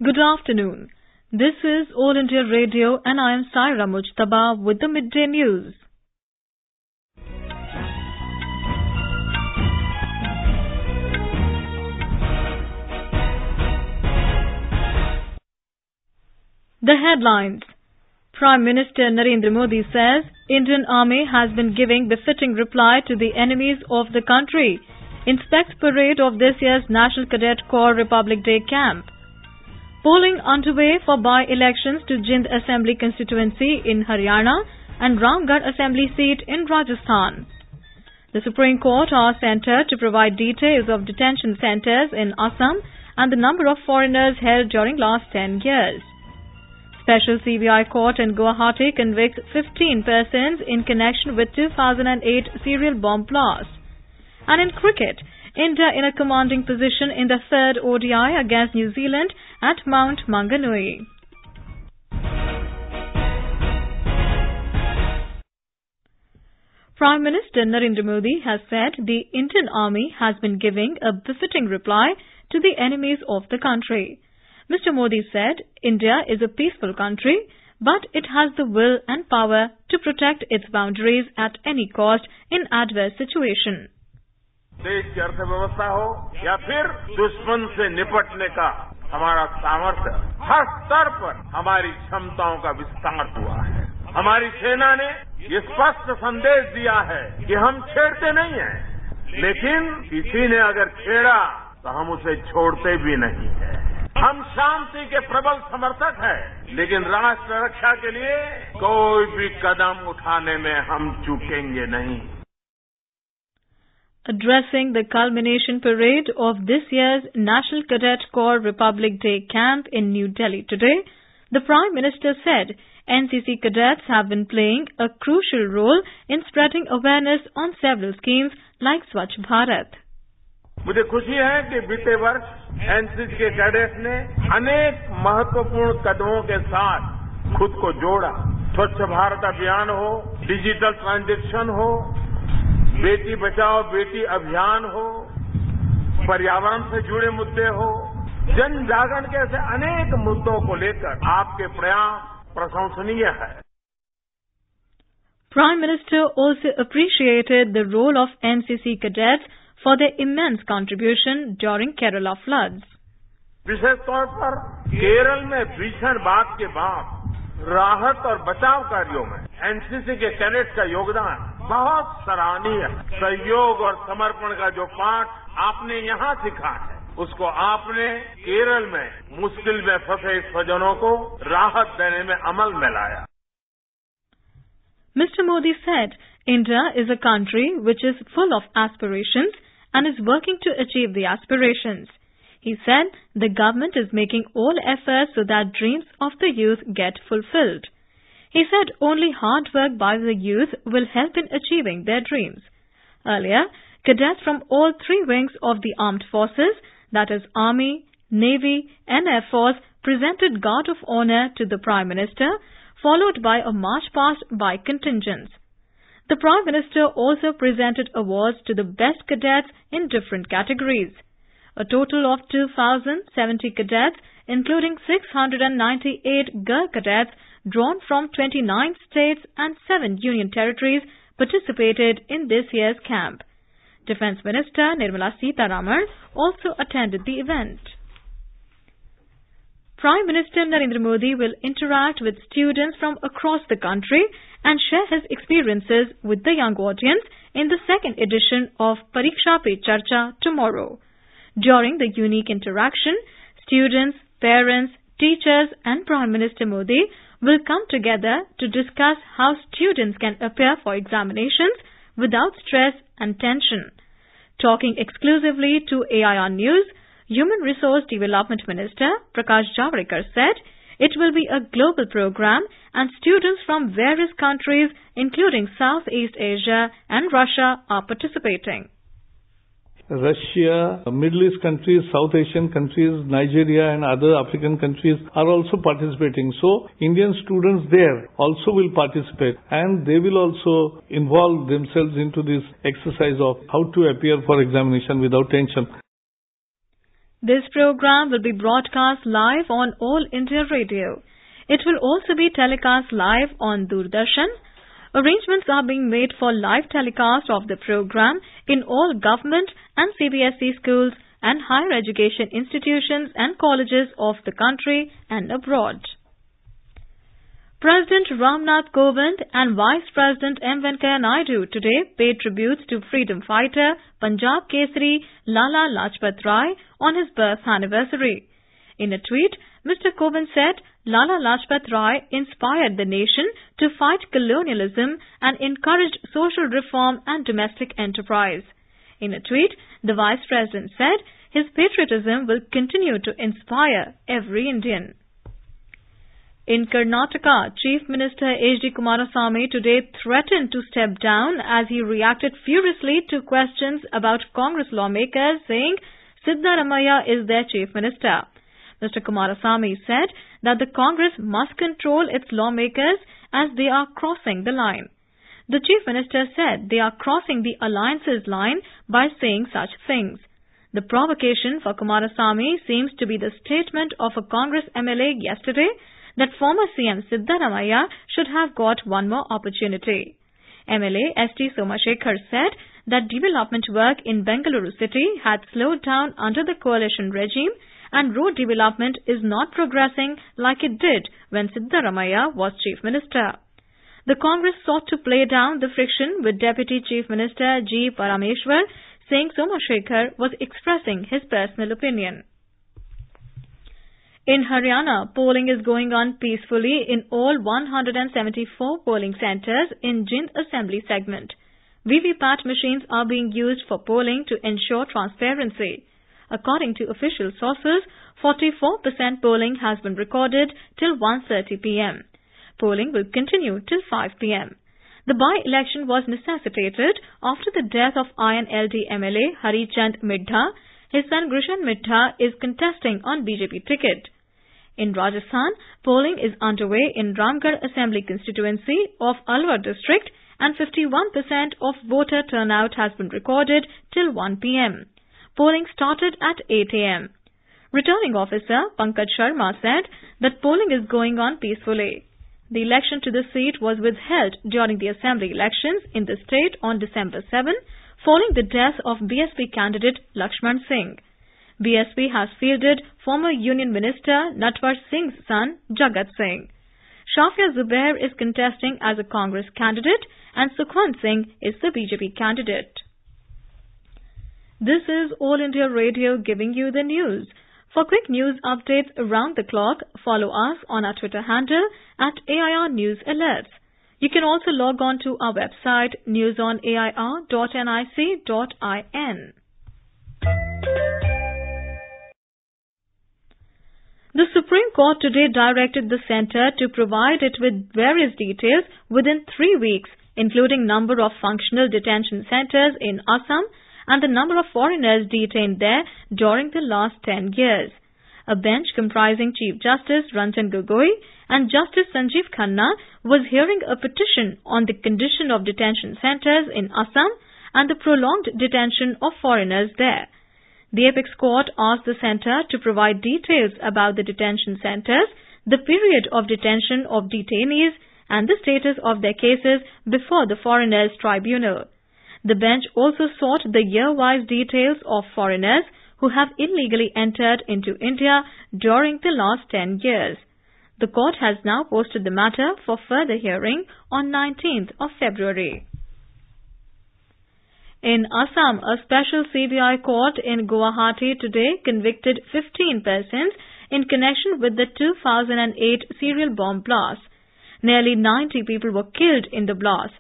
Good afternoon. This is All India Radio and I am Saira Mujtaba with the Midday News. The headlines. Prime Minister Narendra Modi says Indian Army has been giving befitting reply to the enemies of the country. Inspects parade of this year's National Cadet Corps Republic Day camp. Polling underway for by-elections to Jind Assembly constituency in Haryana and Ramgarh Assembly seat in Rajasthan. The Supreme Court asked Centre to provide details of detention centres in Assam and the number of foreigners held during last 10 years. Special CBI court in Guwahati convicts 15 persons in connection with 2008 serial bomb blast. And in cricket, India in a commanding position in the third ODI against New Zealand at Mount Maunganui. Prime Minister Narendra Modi has said the Indian Army has been giving a befitting reply to the enemies of the country. Mr. Modi said India is a peaceful country, but it has the will and power to protect its boundaries at any cost in adverse situation. देश की अर्थव्यवस्था हो या फिर दुश्मन से निपटने का हमारा सामर्थ्य, हर स्तर पर हमारी क्षमताओं का विस्तार हुआ है। हमारी सेना ने ये स्पष्ट संदेश दिया है कि हम छेड़ते नहीं हैं, लेकिन किसी ने अगर छेड़ा तो हम उसे छोड़ते भी नहीं हैं। हम शांति के प्रबल समर्थक हैं, लेकिन राष्ट्र रक्षा के लिए कोई भी कदम उठाने में हम चूकेंगे नहीं। Addressing the culmination parade of this year's National Cadet Corps Republic Day camp in New Delhi today, the Prime Minister said NCC cadets have been playing a crucial role in spreading awareness on several schemes like Swachh Bharat. मुझे खुशी है कि बीते वर्ष NCC के cadets ने अनेक महत्वपूर्ण कदमों के साथ खुद को जोड़ा। स्वच्छ भारत अभियान हो, डिजिटल ट्रांजैक्शन हो, बेटी बचाओ बेटी अभियान हो, पर्यावरण से जुड़े मुद्दे हो, जन जागरण के ऐसे अनेक मुद्दों को लेकर आपके प्रयास प्रशंसनीय है। Prime Minister also appreciated the role of NCC cadets for their immense contribution during Kerala floods. विशेष तौर पर केरल में भीषण बाढ़ के बाद राहत और बचाव कार्यों में एनसीसी के कैडेट्स का योगदान बहुत सराहनीय है। सहयोग और समर्पण का जो पाठ आपने यहाँ सीखा है, उसको आपने केरल में मुश्किल में फंसे स्वजनों को राहत देने में अमल में लाया। Mr. Modi said India is a country which is full of aspirations and is working to achieve the aspirations. He said the government is making all efforts so that dreams of the youth get fulfilled. He said only hard work by the youth will help in achieving their dreams. Earlier, cadets from all three wings of the armed forces, that is Army, Navy and Air Force, presented Guard of Honour to the Prime Minister, followed by a march past by contingents. The Prime Minister also presented awards to the best cadets in different categories. A total of 2,070 cadets, including 698 girl cadets drawn from 29 states and 7 union territories, participated in this year's camp. Defence Minister Nirmala Sitharaman also attended the event. Prime Minister Narendra Modi will interact with students from across the country and share his experiences with the young audience in the second edition of Pariksha Pe Charcha tomorrow. During the unique interaction, students, parents, teachers and Prime Minister Modi will come together to discuss how students can appear for examinations without stress and tension. Talking exclusively to AIR News, Human Resource Development Minister Prakash Javadekar said it will be a global program and students from various countries including Southeast Asia and Russia are participating. Russia, Middle East countries, South Asian countries, Nigeria and other African countries are also participating. So, Indian students there also will participate and they will also involve themselves into this exercise of how to appear for examination without tension. This program will be broadcast live on All India Radio. It will also be telecast live on Doordarshan. Arrangements are being made for live telecast of the program in all government and CBSE schools and higher education institutions and colleges of the country and abroad. President Ramnath Kovind and Vice President M. Venkaiah Naidu today paid tributes to freedom fighter Punjab Kesari Lala Lajpat Rai on his birth anniversary. In a tweet, Mr. Kovind said Lala Lajpat Rai inspired the nation to fight colonialism and encouraged social reform and domestic enterprise. In a tweet, the Vice President said his patriotism will continue to inspire every Indian. In Karnataka, Chief Minister H.D. Kumarasamy today threatened to step down as he reacted furiously to questions about Congress lawmakers saying Siddaramaiah is their Chief Minister. Mr. Kumarasamy said that the Congress must control its lawmakers as they are crossing the line. The Chief Minister said they are crossing the alliances line by saying such things. The provocation for Kumarasamy seems to be the statement of a Congress MLA yesterday that former CM Siddaramaiah should have got one more opportunity. MLA S.T. Somashekar said that development work in Bengaluru city had slowed down under the coalition regime and road development is not progressing like it did when Siddaramaiah was Chief Minister. The Congress sought to play down the friction with Deputy Chief Minister G. Parameshwar, saying Somashekar was expressing his personal opinion. In Haryana, polling is going on peacefully in all 174 polling centres in Jind Assembly segment. VVPAT machines are being used for polling to ensure transparency. According to official sources, 44% polling has been recorded till 1:30 p.m. Polling will continue till 5 p.m. The by-election was necessitated after the death of INLD MLA Harichand Midday. His son Grishan Midday is contesting on BJP ticket. In Rajasthan, polling is underway in Ramgarh Assembly constituency of Alwar district and 51% of voter turnout has been recorded till 1 p.m. Polling started at 8 a.m. Returning officer Pankaj Sharma said that polling is going on peacefully. The election to the seat was withheld during the assembly elections in the state on December 7, following the death of BSP candidate Lakshman Singh. BSP has fielded former Union Minister Natwar Singh's son Jagat Singh. Shafia Zubair is contesting as a Congress candidate and Sukhwant Singh is the BJP candidate. This is All India Radio giving you the news. For quick news updates around the clock, follow us on our Twitter handle at AIR News Alerts. You can also log on to our website newsonair.nic.in. The Supreme Court today directed the centre to provide it with various details within 3 weeks, including number of functional detention centres in Assam and the number of foreigners detained there during the last 10 years. A bench comprising Chief Justice Ranjan Gogoi and Justice Sanjeev Khanna was hearing a petition on the condition of detention centres in Assam and the prolonged detention of foreigners there. The Apex Court asked the centre to provide details about the detention centres, the period of detention of detainees and the status of their cases before the Foreigners Tribunal. The bench also sought the year-wise details of foreigners who have illegally entered into India during the last 10 years. The court has now posted the matter for further hearing on 19th of February. In Assam, a special CBI court in Guwahati today convicted 15 persons in connection with the 2008 serial bomb blast. Nearly 90 people were killed in the blast.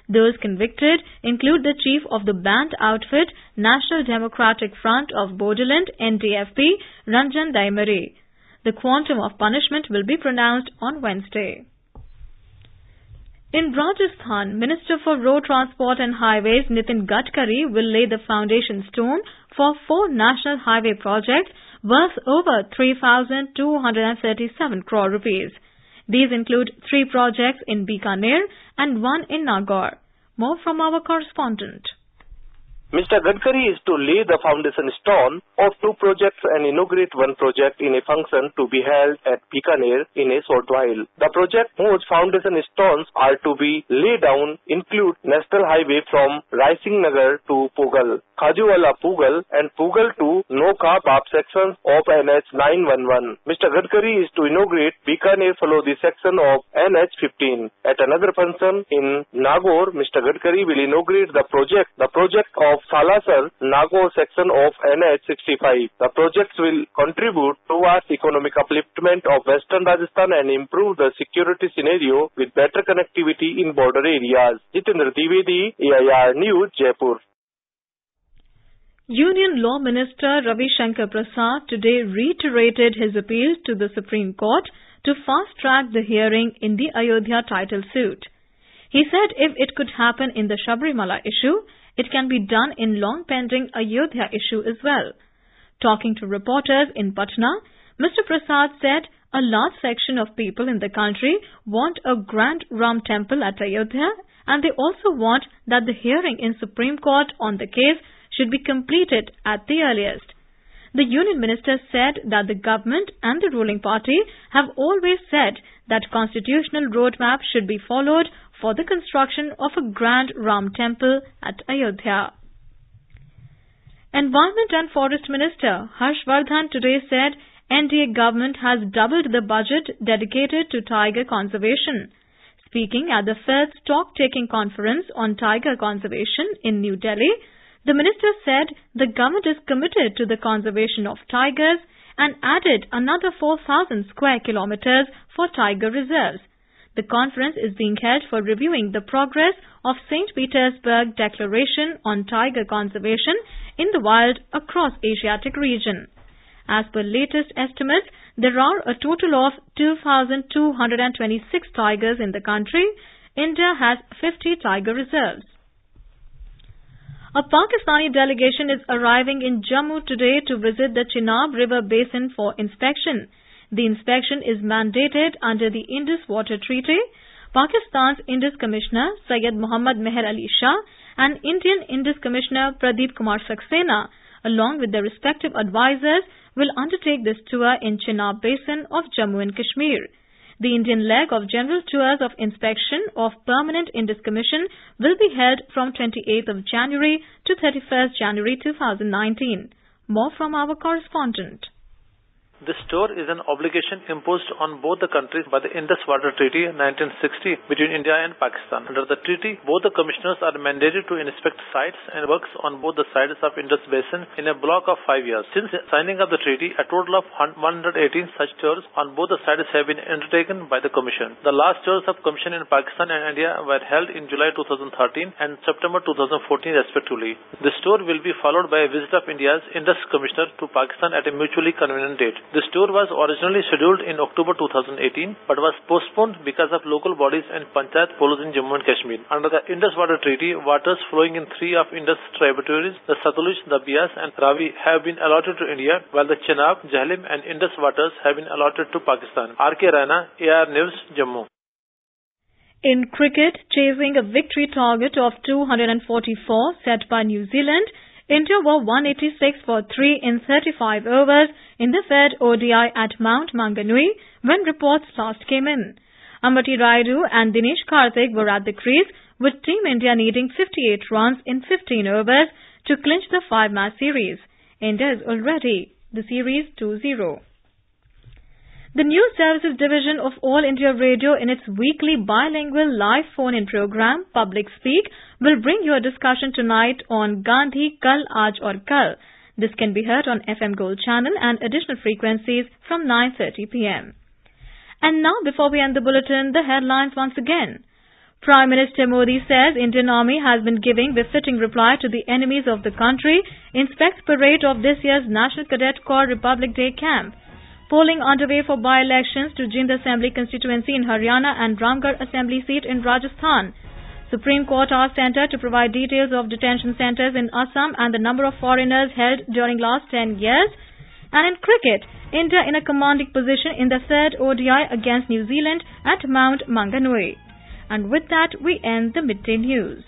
Those convicted include the chief of the banned outfit National Democratic Front of Bodoland NDFB, Ranjan Daimari. The quantum of punishment will be pronounced on Wednesday. In Rajasthan, Minister for Road Transport and Highways Nitin Gadkari will lay the foundation stone for 4 national highway projects worth over 3,237 crore rupees. These include 3 projects in Bikaner and 1 in Nagaur. More from our correspondent. Mr. Gadkari is to lay the foundation stone of 2 projects and inaugurate 1 project in a function to be held at Bikaner in a short while. The project whose foundation stones are to be laid down include National Highway from Raising Nagar to Pugal, Khajuwala Pugal and Pugal to Noka Bap sections of NH 911. Mr. Gadkari is to inaugurate Bikaner Falodi section of NH 15. At another function in Nagaur, Mr. Gadkari will inaugurate the project of Salasar Nagaur section of NH 65. The projects will contribute towards economic upliftment of Western Rajasthan and improve the security scenario with better connectivity in border areas. Jitendra Dwivedi, AIR News, Jaipur. Union Law Minister Ravi Shankar Prasad today reiterated his appeal to the Supreme Court to fast-track the hearing in the Ayodhya title suit. He said if it could happen in the Sabrimala issue, it can be done in long-pending Ayodhya issue as well. Talking to reporters in Patna, Mr. Prasad said a large section of people in the country want a grand Ram temple at Ayodhya, and they also want that the hearing in Supreme Court on the case should be completed at the earliest. The Union Minister said that the government and the ruling party have always said that constitutional roadmap should be followed for the construction of a grand Ram temple at Ayodhya. Environment and Forest Minister Harshvardhan today said NDA government has doubled the budget dedicated to tiger conservation. Speaking at the 5th stock-taking conference on tiger conservation in New Delhi, the minister said the government is committed to the conservation of tigers and added another 4,000 square kilometers for tiger reserves. The conference is being held for reviewing the progress of St. Petersburg Declaration on Tiger Conservation in the wild across Asiatic region. As per latest estimates, there are a total of 2,226 tigers in the country. India has 50 tiger reserves. A Pakistani delegation is arriving in Jammu today to visit the Chenab River Basin for inspection. The inspection is mandated under the Indus Water Treaty. Pakistan's Indus Commissioner Syed Muhammad Meher Ali Shah and Indian Indus Commissioner Pradeep Kumar Saxena, along with their respective advisors, will undertake this tour in Chenab Basin of Jammu and Kashmir. The Indian leg of general tours of inspection of Permanent Indus Commission will be held from 28th of January to 31st January 2019. More from our correspondent. This tour is an obligation imposed on both the countries by the Indus Water Treaty 1960 between India and Pakistan. Under the treaty, both the commissioners are mandated to inspect sites and works on both the sides of Indus Basin in a block of 5 years. Since signing of the treaty, a total of 118 such tours on both the sides have been undertaken by the Commission. The last tours of Commission in Pakistan and India were held in July 2013 and September 2014 respectively. This tour will be followed by a visit of India's Indus Commissioner to Pakistan at a mutually convenient date. This tour was originally scheduled in October 2018 but was postponed because of local bodies and Panchayat polls in Jammu and Kashmir. Under the Indus Water Treaty, waters flowing in 3 of Indus tributaries, the Satluj, the Bias and Ravi, have been allotted to India, while the Chenab, Jhelum and Indus waters have been allotted to Pakistan. R.K. Raina, AR News, Jammu. In cricket, chasing a victory target of 244 set by New Zealand, India were 186 for 3 in 35 overs in the third ODI at Mount Maunganui when reports last came in. Ambati Rayudu and Dinesh Karthik were at the crease, with Team India needing 58 runs in 15 overs to clinch the 5-match series. India is already the series 2-0. The News Services Division of All India Radio in its weekly bilingual live phone-in program, Public Speak, will bring you a discussion tonight on Gandhi Kal, Aaj aur Kal. This can be heard on FM Gold channel and additional frequencies from 9:30 p.m. And now, before we end the bulletin, the headlines once again. Prime Minister Modi says Indian Army has been giving befitting reply to the enemies of the country in Specs Parade of this year's National Cadet Corps Republic Day Camp. Polling underway for by-elections to Jind Assembly constituency in Haryana and Ramgarh Assembly seat in Rajasthan. Supreme Court asked Centre to provide details of detention centres in Assam and the number of foreigners held during last 10 years. And in cricket, India in a commanding position in the third ODI against New Zealand at Mount Maunganui. And with that, we end the Midday News.